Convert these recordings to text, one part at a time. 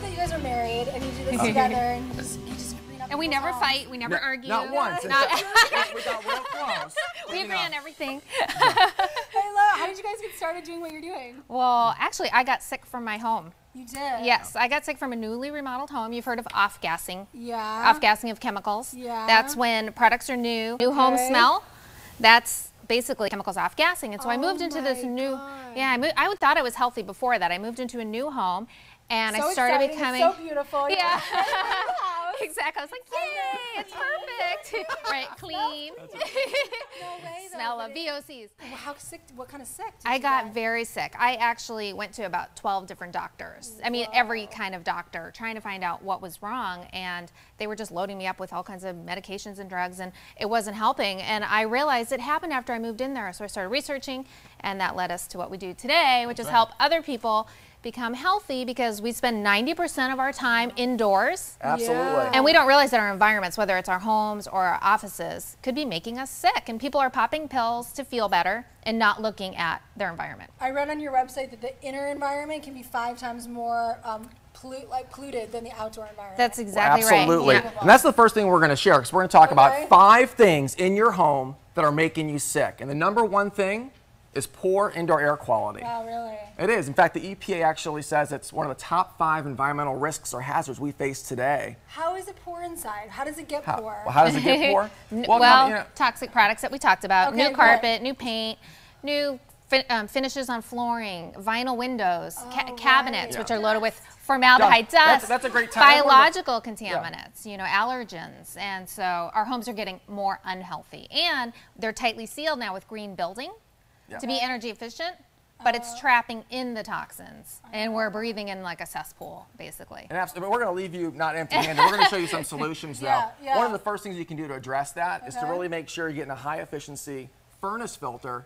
that you guys are married and you do this together and you just clean up. And we never fight, we never argue. Not once. Not we got real close. we agree on everything. How did you guys get started doing what you're doing? Well, actually, I got sick from my home. You did? Yes, I got sick from a newly remodeled home. You've heard of off-gassing. Yeah. Off-gassing of chemicals. Yeah. That's when products are new home smell. That's basically chemicals off-gassing. And so I moved into this new, I thought I was healthy before that. I moved into a new home and I started becoming. It's so beautiful. Yeah. Exactly. I was like, yay, it's perfect. Right, clean. No way, though. Smell of VOCs. How sick? What kind of sick? I got very sick. I actually went to about 12 different doctors. I mean, every kind of doctor, trying to find out what was wrong. And they were just loading me up with all kinds of medications and drugs, and it wasn't helping. And I realized it happened after I moved in there. So I started researching, and that led us to what we do today, which is help other people become healthy, because we spend 90% of our time indoors. Absolutely. And we don't realize that our environments, whether it's our homes or our offices, could be making us sick. And people are popping pills to feel better and not looking at their environment. I read on your website that the inner environment can be 5 times more polluted than the outdoor environment. That's exactly right. Absolutely. Yeah. And that's the first thing we're going to share, because we're going to talk about 5 things in your home that are making you sick. And the number 1 thing is poor indoor air quality. Wow, really? It is. In fact, the EPA actually says it's one of the top 5 environmental risks or hazards we face today. How is it poor inside? How does it get poor? Well, how does it get poor? Well, toxic products that we talked about, Okay, new carpet, new paint, new finishes on flooring, vinyl windows, cabinets, which are loaded with formaldehyde dust, that's a great time. biological contaminants, you know, allergens. And so our homes are getting more unhealthy. And they're tightly sealed now with green building to be energy efficient, but it's trapping in the toxins. And we're breathing in like a cesspool, basically. And absolutely, but we're going to leave you not empty-handed. We're going to show you some solutions, though. One of the first things you can do to address that is to really make sure you're getting a high-efficiency furnace filter.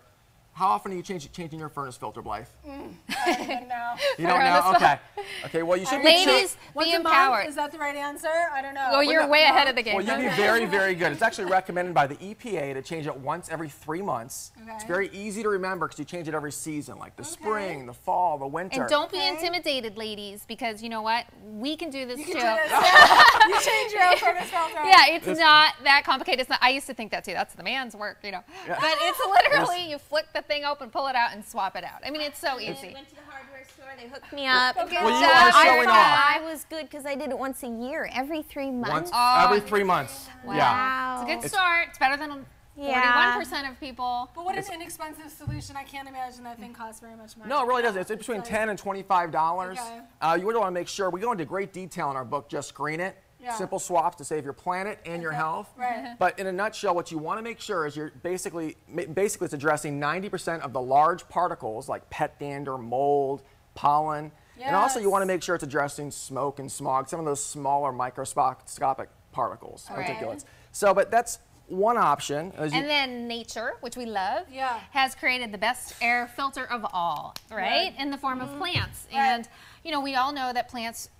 How often are you changing your furnace filter, Blythe? I don't even know. You don't know? Okay. Okay, well, you should be Ladies, be empowered. Is that the right answer? I don't know. Well, you're way ahead of the game. Well, you'd be very, very good. It's actually recommended by the EPA to change it once every 3 months. It's very easy to remember because you change it every season, like the spring, the fall, the winter. And don't be intimidated, ladies, because you know what? We can do this too. You change your own furnace filter. Yeah, it's not that complicated. It's not, I used to think that too. That's the man's work, you know. But it's literally you flick the thing open, pull it out, and swap it out. I mean, it's so easy. I went to the hardware store. They hooked me up. Well, you are showing off. I was good because I did it once a year, every 3 months. Every 3 months. Wow. Yeah. It's a good start. It's better than 41% of people. But what an inexpensive solution. I can't imagine that thing costs very much money. No, it really doesn't. It's between $10 and $25. You would want to make sure, we go into great detail in our book, Just Green It. Simple swaps to save your planet and your health. Right. But in a nutshell, what you want to make sure is you're basically it's addressing 90% of the large particles like pet dander, mold, pollen. And also you want to make sure it's addressing smoke and smog, some of those smaller microscopic particles, particulates. So, but that's one option. And then nature, which we love, has created the best air filter of all, right? In the form of plants. And you know, we all know that plants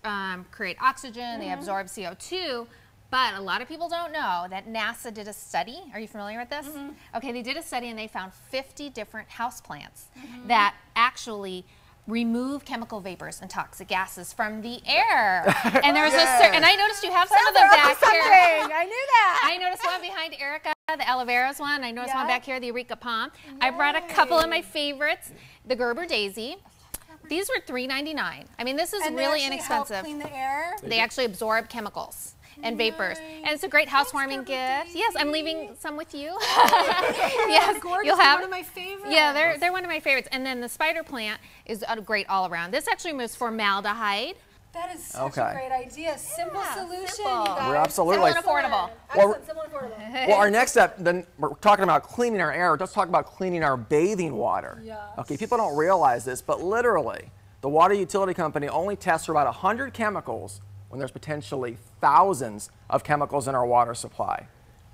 create oxygen, they absorb CO2, but a lot of people don't know that NASA did a study. Are you familiar with this? Okay, they did a study and they found 50 different houseplants that actually remove chemical vapors and toxic gases from the air. And there's and I noticed you have some of them back here. I knew that. I noticed one behind Erica, the aloe vera's one. I noticed one back here, the Eureka Palm. I brought a couple of my favorites, the Gerber Daisy. These were $3.99. I mean, this is really inexpensive. Help clean the air? They actually absorb chemicals and vapors. And it's a great housewarming gift. Yes, I'm leaving some with you. Yes, gorgeous. You'll have one of my favorites. Yeah, they're one of my favorites. And then the spider plant is great all around. This actually removes formaldehyde. That is such a great idea. Simple solution, you guys. We're absolutely. Simple and affordable. Excellent, simple and affordable. Well, our next step, then we're talking about cleaning our air. Let's talk about cleaning our bathing water. Okay, people don't realize this, but literally, the water utility company only tests for about 100 chemicals when there's potentially thousands of chemicals in our water supply.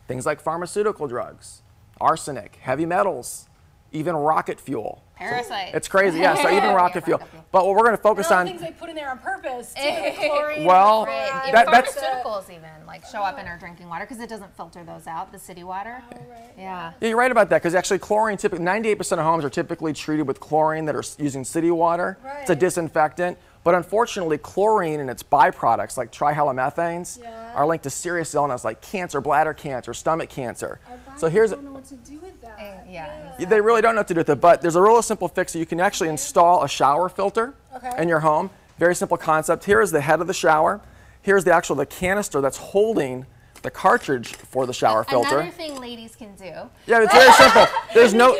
Things like pharmaceutical drugs, arsenic, heavy metals, even rocket fuel. Parasite. It's crazy, yeah, so even rocket fuel. But what we're going to focus on... things they put in there on purpose, too, the chlorine. Well, that's... Pharmaceuticals even, like, show up in our drinking water because it doesn't filter those out, the city water. Yeah, you're right about that, because actually chlorine, typically 98% of homes are typically treated with chlorine that are using city water. It's a disinfectant. But unfortunately, chlorine and its byproducts, like trihalomethanes, are linked to serious illness like cancer, bladder cancer, stomach cancer. So here's don't know what to do with that. They really don't know what to do with it, but there's a real simple fix. You can actually install a shower filter in your home. Very simple concept. Here is the head of the shower. Here's the canister that's holding the cartridge for the shower filter. Another thing ladies can do. Yeah, it's very simple. There's no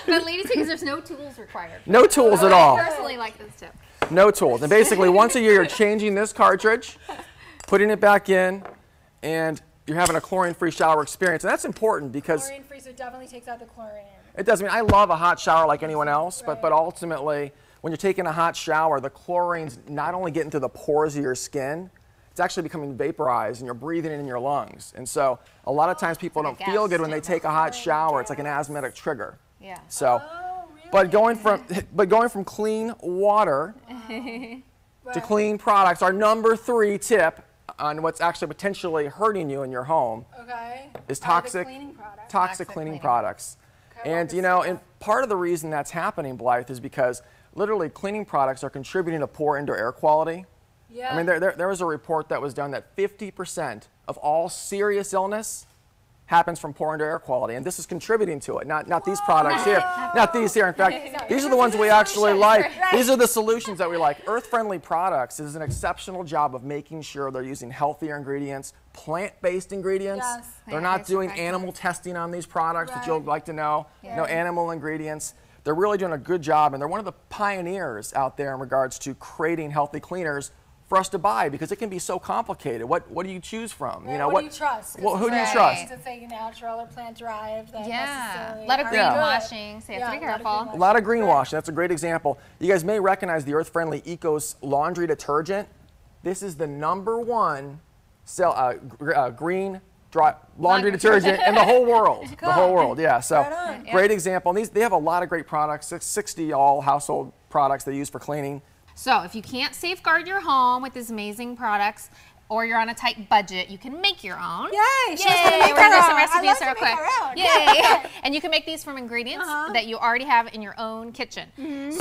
but ladies, because there's no tools required. No tools at all. I personally like this tip. No tools. And basically, once a year, you're changing this cartridge, putting it back in, and you're having a chlorine-free shower experience. And that's important because chlorine-free, so it definitely takes out the chlorine. It does. I mean, I love a hot shower like anyone else, but ultimately, when you're taking a hot shower, the chlorine's not only getting to the pores of your skin, it's actually becoming vaporized and you're breathing it in your lungs. And so a lot of times people don't feel good when they take a hot shower. It's like an asthmatic trigger. Yeah. So, but going from clean water to clean products, our number 3 tip on what's actually potentially hurting you in your home is toxic cleaning products. And you know, and part of the reason that's happening, Blythe, is because literally cleaning products are contributing to poor indoor air quality. I mean, there was a report that was done that 50% of all serious illness happens from poor indoor air quality, and this is contributing to it. Not these products here, not these here. In fact, these are the ones we actually like. These are the solutions that we like. Earth-friendly products is an exceptional job of making sure they're using healthier ingredients, plant-based ingredients. They're not doing animal testing on these products, which you'll like to know. No animal ingredients. They're really doing a good job, and they're one of the pioneers out there in regards to creating healthy cleaners for us to buy, because it can be so complicated. What do you choose from? You know, what do you trust? Well, who do you trust? It's like natural or plant derived. A lot of greenwashing, so you have to be careful. A lot of greenwashing. That's a great example. You guys may recognize the Earth-friendly Ecos laundry detergent. This is the #1 green dry laundry detergent in the whole world. The whole world, yeah. So great example. And they have a lot of great products. 60 all household products they use for cleaning. So if you can't safeguard your home with these amazing products, or you're on a tight budget, you can make your own. Yay! We're gonna do some recipes real quick. Yay! And you can make these from ingredients that you already have in your own kitchen.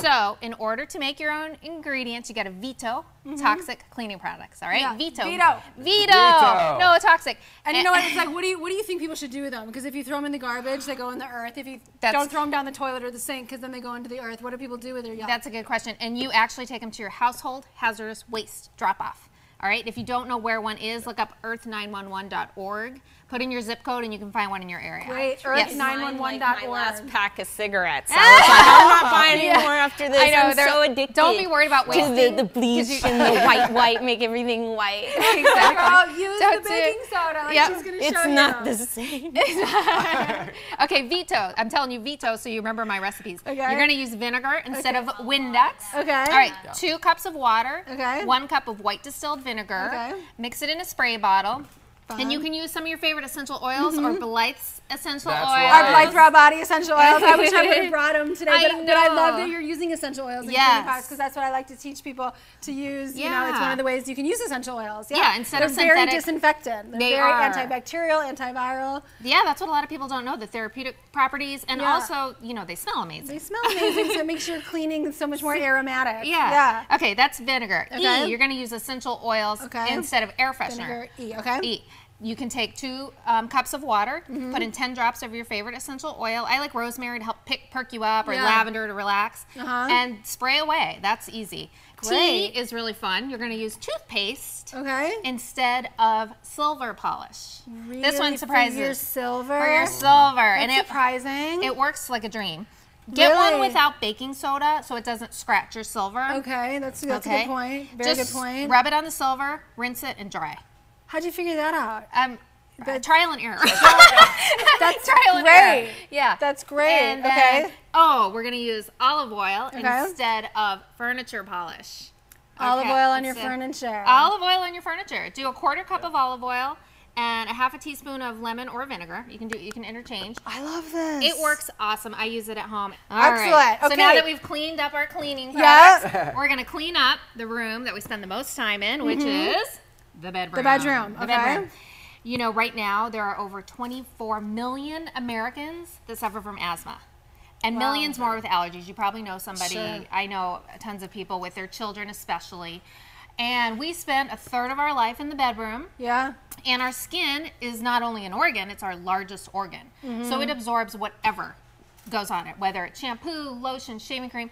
So in order to make your own ingredients, you got to veto toxic cleaning products. All right? Veto. No toxic. And you know what? It's like, what do you think people should do with them? Because if you throw them in the garbage, they go in the earth. If you don't throw them down the toilet or the sink, because then they go into the earth. What do people do with their yuck? That's a good question. And you actually take them to your household hazardous waste drop-off. All right, if you don't know where one is, look up earth911.org. Put in your zip code and you can find one in your area. Great, earth911.org. Like my last pack of cigarettes. I was like, I'm not buying any more after this. I know, I'm so addicted. Don't be worried about wasting. The bleach and the white, make everything white. Exactly. Use the baking soda. Like she's gonna it's show not you. the same. Okay, veto. I'm telling you veto so you remember my recipes. Okay. You're gonna use vinegar instead of Windex. Okay. All right, 2 cups of water. Okay. 1 cup of white distilled vinegar. Okay. Mix it in a spray bottle. And you can use some of your favorite essential oils or Blythe's essential oils. Our Blythe Raw Body essential oils. I wish I would have brought them today. But I love that you're using essential oils in cleaning products, because that's what I like to teach people to use. You know, it's one of the ways you can use essential oils. Instead of synthetic. They're very disinfectant. They're very antibacterial, antiviral. Yeah, that's what a lot of people don't know, the therapeutic properties. And also, you know, they smell amazing. They smell amazing, so it makes your cleaning so much more aromatic. Yeah. Okay, that's vinegar. E, you're going to use essential oils instead of air freshener. Vinegar, E. You can take 2 cups of water, put in 10 drops of your favorite essential oil. I like rosemary to help perk you up, or lavender to relax, and spray away. That's easy. Tea is really fun. You're going to use toothpaste instead of silver polish. Really? This one surprises. For your silver? For your silver. That's surprising. It works like a dream. Get one without baking soda so it doesn't scratch your silver. Okay, that's a good point. Very good point. Rub it on the silver, rinse it, and dry. How'd you figure that out? Trial and error. That's trial and error. Yeah. That's great. And then, we're going to use olive oil instead of furniture polish. Olive oil on your furniture. Olive oil on your furniture. Do a 1/4 cup of olive oil and a 1/2 teaspoon of lemon or vinegar. You can interchange. I love this. It works awesome. I use it at home. Excellent. Right. Okay. So now that we've cleaned up our cleaning products, we're going to clean up the room that we spend the most time in, which is the bedroom. The bedroom. The bedroom. You know, right now there are over 24 million Americans that suffer from asthma. And millions more with allergies. You probably know somebody. Sure. I know tons of people with their children especially. And we spend a third of our life in the bedroom. Yeah. And our skin is not only an organ, it's our largest organ. So it absorbs whatever goes on it, whether it's shampoo, lotion, shaving cream,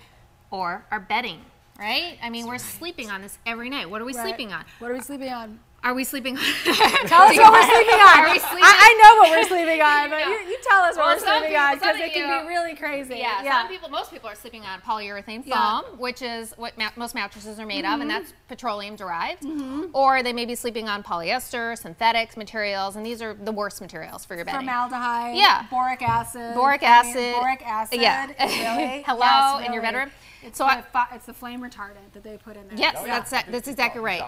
or our bedding, right? I mean, we're sleeping on this every night. What are we sleeping on? What are we sleeping on? Are we sleeping on? Tell us what we're sleeping on. Are we sleeping? I know what we're sleeping on, but you tell us what we're sleeping on, because it can be really crazy. Yeah, most people are sleeping on polyurethane foam, which is what most mattresses are made of, and that's petroleum derived. Or they may be sleeping on polyester, synthetics materials, and these are the worst materials for your bedding. Formaldehyde, boric acid. Boric acid. Boric acid. Yeah. Really? Hello, Yes, really. in your bedroom. It's the flame retardant that they put in there. Yes, that's exactly right.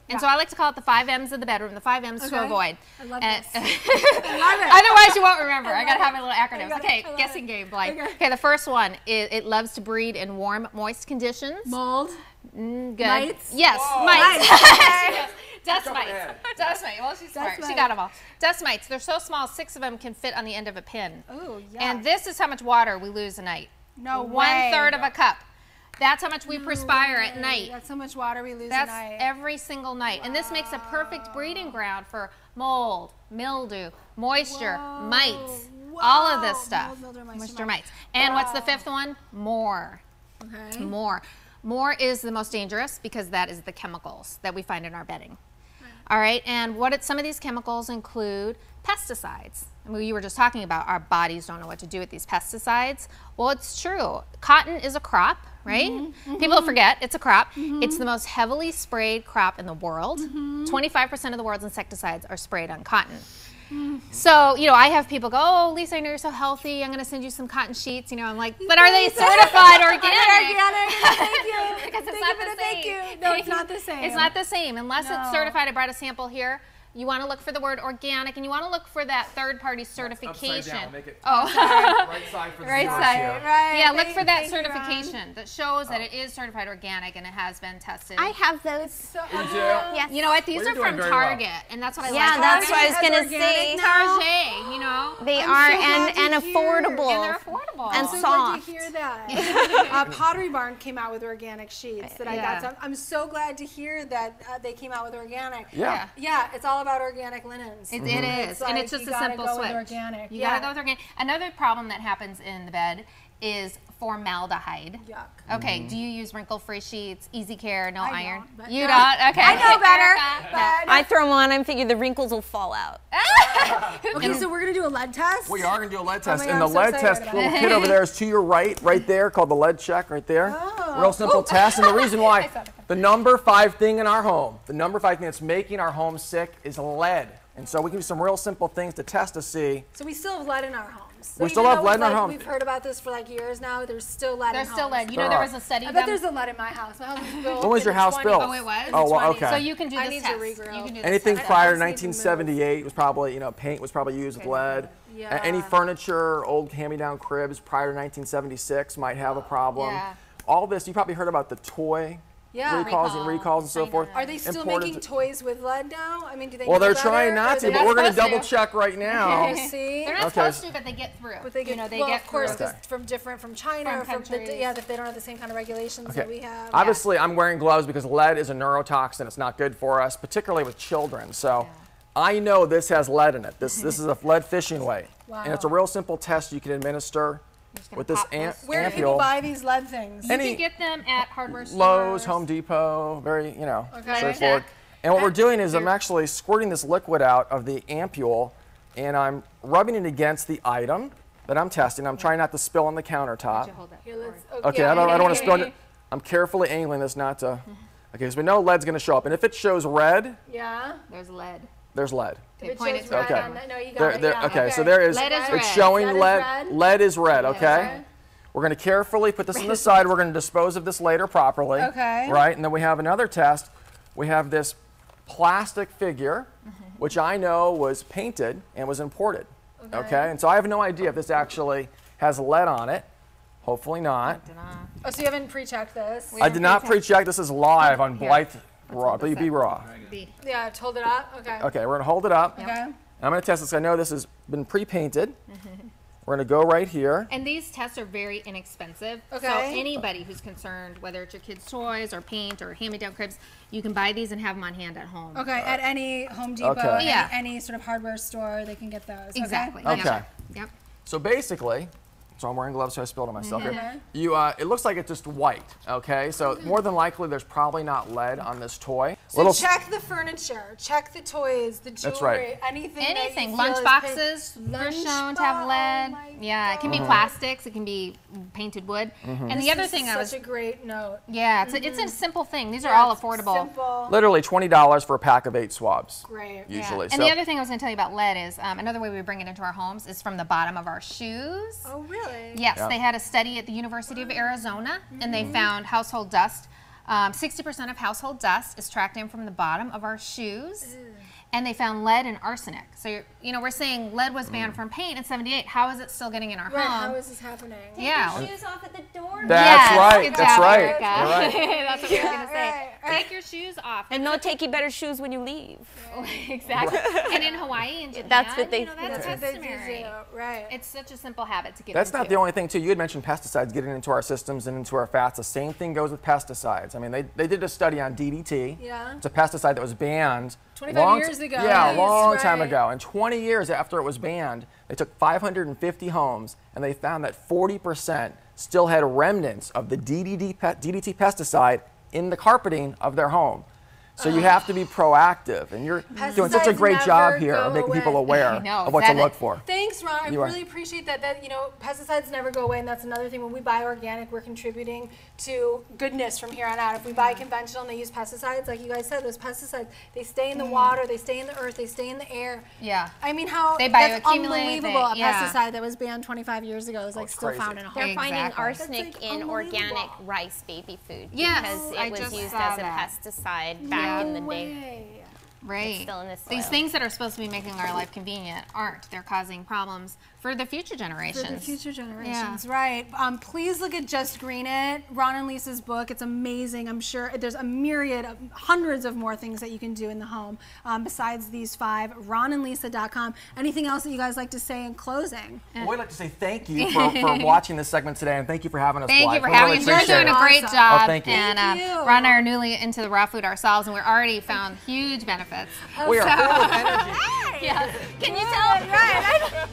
And so I like to call it the 5 M's of the bedroom, the 5 M's to avoid. I love this. I love it. Otherwise you won't remember. I got to have my little acronyms. Okay, guessing game, Blythe. Okay, the first one is it loves to breed in warm, moist conditions. Mold. Good. Mites. Yes, mites. Yes. Dust mites. Dust mites. Well, she's smart. She got them all. Dust mites. They're so small, 6 of them can fit on the end of a pin. Oh, yeah. And this is how much water we lose a night. No way. 1/3 of a cup. That's how much we perspire at night. That's how much water we lose at night. That's every single night. And this makes a perfect breeding ground for mold, mildew, moisture, mites, all of this stuff. Moisture, mites. And what's the 5th one? More. Okay. More. More is the most dangerous because that is the chemicals that we find in our bedding. All right, and some of these chemicals include pesticides. I mean, you were just talking about our bodies don't know what to do with these pesticides. Well, it's true. Cotton is a crop, right? People forget it's a crop. It's the most heavily sprayed crop in the world. 25% of the world's insecticides are sprayed on cotton. So, you know, I have people go, oh, Lisa, I know you're so healthy. I'm going to send you some cotton sheets. You know, I'm like, but are they certified organic? Thank you. Because it's not the same. Thank you. No, it's not the same. It's not the same. Unless it's certified. I brought a sample here. You want to look for the word organic, and you want to look for that third-party certification. Upside down. Make it right side for the right viewers side. here. Right. Yeah, look for that certification that shows that it is certified organic and it has been tested. I have those. So, You do? Yes. You know what? These are from very Target, and that's what I like. Yeah, that's what I was going to say. Target, you know. They are, and affordable. And they're affordable. And I'm so soft. glad to hear that. Pottery Barn came out with organic sheets that I got. So I'm so glad to hear that they came out with organic. Yeah. Yeah, it's all about organic linens. It is, and it's just a simple switch. Organic. You gotta go with organic. Another problem that happens in the bed is formaldehyde. Yuck. Okay, do you use wrinkle-free sheets, easy care, no iron? Don't, You don't? Okay. I know better. I throw them on. I figure the wrinkles will fall out. Okay, so we're gonna do a lead test. We are going to do a lead test. God, And the I'm so lead excited test, about little it. kid over there is to your right there, called the lead check right there. Real simple test. And the reason why, the number 5 thing in our home, the number 5 thing that's making our home sick is lead. And so we can do some real simple things to test to see. So we still have lead in our homes. So We still have lead in our home. We've heard about this for like years now. There's still lead in There's homes. still lead. You know, There there are. was a study I done. bet there's a lead in my house. My house was built. When was in your the house 20s. built? Oh, it was? Oh, well, 20s. okay. So you can do I this need test. to regrow. You can do this Anything test. prior to House needs to move. 1978 was probably, you know, paint was probably used with lead. Yeah. Any furniture, old hand-me-down cribs prior to 1976 might have a problem. Yeah. All this, you probably heard about the toy Yeah. recalls and so forth. Are they still Imported making toys with lead now? I mean, do they? Well, know they're better? trying not Or to, they but we're going to supposed to. double check right now. See? They're not Okay. supposed to, but they get through. But they get, you know, they well, get of course, through. because from China, From or from countries. that they don't have the same kind of regulations that we have. Obviously, I'm wearing gloves because lead is a neurotoxin. It's not good for us, particularly with children. So I know this has lead in it. This is a lead fishing weight. Wow. And it's a real simple test you can administer with this pop this. Where can you ampule. buy these lead things? You can get them at hardware stores. Lowe's, Home Depot, very, you know, Okay. straightforward. And what we're doing is I'm actually squirting this liquid out of the ampule, and I'm rubbing it against the item that I'm testing. I'm trying not to spill on the countertop. Hold that Here, let's, Okay, I don't want to spill it. I'm carefully angling this not to. Okay, so we know lead's going to show up, and if it shows red, Yeah. There's lead. there's lead. Okay, It point shows it to red Okay. on the- no, you got it. Yeah, okay, so there is. Lead is It's red. showing Lead is lead. red? Lead is red. Lead is Okay. red. We're going to carefully put this on the side. We're going to dispose of this later properly. Okay. Right, and then we have another test. We have this plastic figure, which I know was painted and was imported. Okay. And so I have no idea if this actually has lead on it. Hopefully not. Oh, so you haven't pre-checked this? I did not pre-check. This is live on Blythe Raw. BB Raw. Yeah, hold it up. Okay. Okay, we're going to hold it up. Okay. I'm going to test this. I know this has been pre-painted. We're going to go right here. And these tests are very inexpensive. Okay. So anybody who's concerned, whether it's your kids' toys or paint or hand-me-down cribs, you can buy these and have them on hand at home. Okay, at any Home Depot, any sort of hardware store, they can get those. Exactly. Okay. Yep. So basically, so I'm wearing gloves so I spilled on myself here. It looks like it's just white, okay? So more than likely there's probably not lead on this toy. So check the furniture, check the toys, the jewelry, That's right. anything. Lunch boxes are shown to have lead. Yeah, it can be plastics, it can be painted wood. And the other thing such a great note. Yeah, it's a simple thing. These are all affordable. Simple. Literally $20 for a pack of 8 swabs. Great. Usually. Yeah. And the other thing I was going to tell you about lead is another way we bring it into our homes is from the bottom of our shoes. Oh, really? Yes, they had a study at the University of Arizona, and they found household dust. 60% of household dust is tracked in from the bottom of our shoes. And they found lead and arsenic. So, we're saying lead was banned from paint in '78. How is it still getting in our home? How is this happening? Take your shoes off at the door. That's right. Good That's job, right. Erica. Right. That's what we were going to say. Take your shoes off. And they'll take you better shoes when you leave. Exactly. And in Hawaii and Japan, That's what they that's customary. Right. It's such a simple habit to get That's into. not the only thing, too. You had mentioned pesticides getting into our systems and into our fats. The same thing goes with pesticides. I mean, they did a study on DDT. Yeah. It's a pesticide that was banned 25 years ago. Yeah, a long time ago. And 20 years after it was banned, they took 550 homes and they found that 40% still had remnants of the DDT pesticide in the carpeting of their home. So you have to be proactive, and you're doing such a great job here of making people aware of what to look for. Thanks, Ron. I really appreciate that. Pesticides never go away, and that's another thing. When we buy organic, we're contributing to goodness from here on out. If we buy conventional and they use pesticides, like you guys said, those pesticides, they stay in the water, they stay in the earth, they stay in the air. Yeah. I mean, how they that's bioaccumulate. unbelievable. A pesticide that was banned 25 years ago is still crazy. found in a home. They're finding arsenic in organic rice baby food because it was used as a pesticide back in the day. Right. It's still in the soil. These things that are supposed to be making our life convenient aren't. They're causing problems for the future generations. For the future generations, right. Please look at Just Green It, Ron and Lisa's book. It's amazing. I'm sure there's a myriad of hundreds of more things that you can do in the home besides these 5. ronandlisa.com. Anything else that you guys like to say in closing? Well, we'd like to say thank you for watching this segment today, and thank you for having us. Thank you for having us. You're doing a great job. Oh, thank you. And Ron and I are newly into the raw food ourselves, and we're already found huge benefits. We are full of energy. Yes. Can you tell? Right.